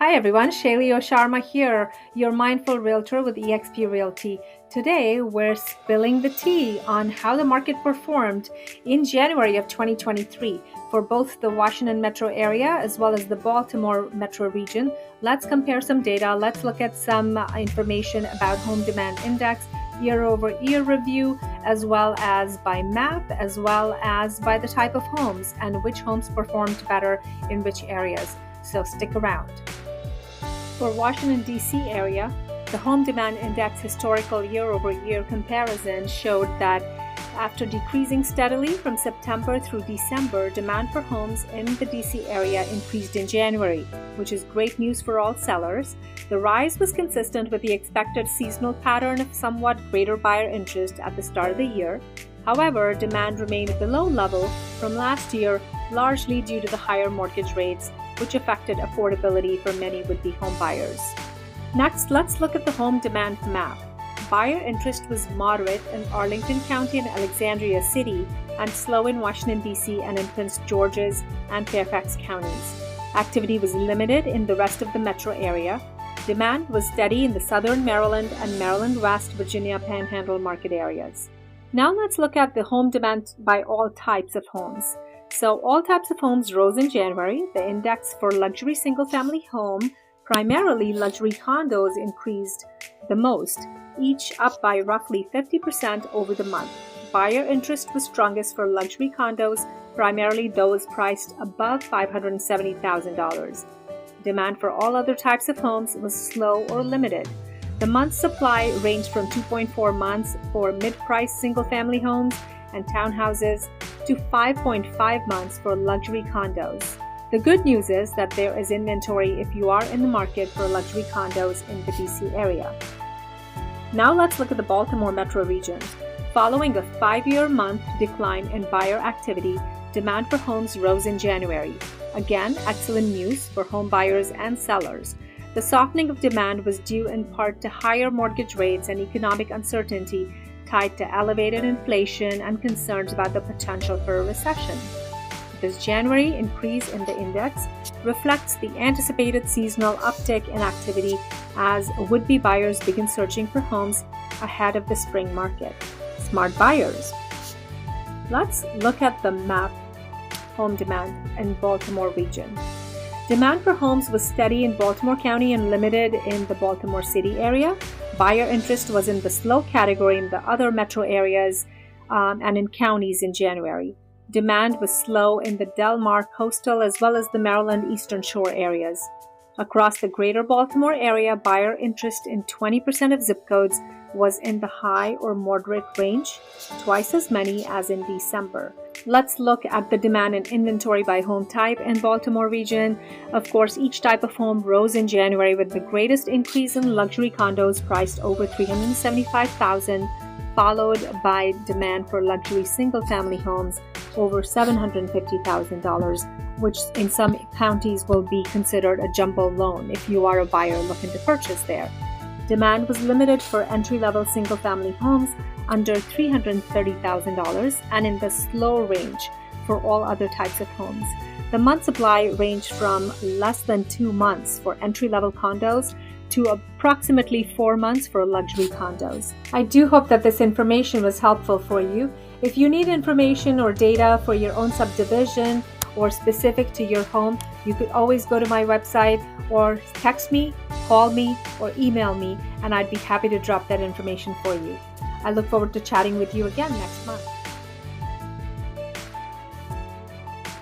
Hi everyone, Shailio Sharma here, your mindful realtor with eXp Realty. Today we're spilling the tea on how the market performed in January of 2023 for both the Washington metro area as well as the Baltimore metro region. Let's compare some data. Let's look at some information about home demand index, year-over-year review, as well as by map, as well as by the type of homes and which homes performed better in which areas. So stick around. For Washington, DC area, the home demand index historical year-over-year comparison showed that after decreasing steadily from September through December, demand for homes in the DC area increased in January, which is great news for all sellers. The rise was consistent with the expected seasonal pattern of somewhat greater buyer interest at the start of the year. However, demand remained below level from last year, largely due to the higher mortgage rates, which affected affordability for many would-be home buyers. Next, let's look at the home demand map. Buyer interest was moderate in Arlington County and Alexandria City, and slow in Washington, D.C. and in Prince George's and Fairfax counties. Activity was limited in the rest of the metro area. Demand was steady in the southern Maryland and Maryland West Virginia Panhandle market areas. Now let's look at the home demand by all types of homes. So all types of homes rose in January. The index for luxury single-family home, primarily luxury condos, increased the most, each up by roughly 50% over the month. Buyer interest was strongest for luxury condos, primarily those priced above $570,000. Demand for all other types of homes was slow or limited. The month supply ranged from 2.4 months for mid-price single-family homes and townhouses to 5.5 months for luxury condos. The good news is that there is inventory if you are in the market for luxury condos in the DC area. Now let's look at the Baltimore metro region. Following a 5-year month decline in buyer activity, demand for homes rose in January. Again, excellent news for home buyers and sellers. The softening of demand was due in part to higher mortgage rates and economic uncertainty tied to elevated inflation and concerns about the potential for a recession. This January increase in the index reflects the anticipated seasonal uptick in activity as would-be buyers begin searching for homes ahead of the spring market. Smart buyers. Let's look at the map home demand in Baltimore region. Demand for homes was steady in Baltimore County and limited in the Baltimore City area. Buyer interest was in the slow category in the other metro areas and in counties in January. Demand was slow in the Del Mar coastal as well as the Maryland Eastern Shore areas. Across the greater Baltimore area, buyer interest in 20% of zip codes was in the high or moderate range, twice as many as in December. Let's look at the demand and inventory by home type in Baltimore region. Of course, each type of home rose in January with the greatest increase in luxury condos priced over $375,000, followed by demand for luxury single-family homes over $750,000, which in some counties will be considered a jumbo loan if you are a buyer looking to purchase there. Demand was limited for entry-level single-family homes under $330,000 and in the slow range for all other types of homes. The month supply ranged from less than 2 months for entry-level condos to approximately 4 months for luxury condos. I do hope that this information was helpful for you. If you need information or data for your own subdivision or specific to your home, you could always go to my website or text me, call me, or email me, and I'd be happy to drop that information for you. I look forward to chatting with you again next month.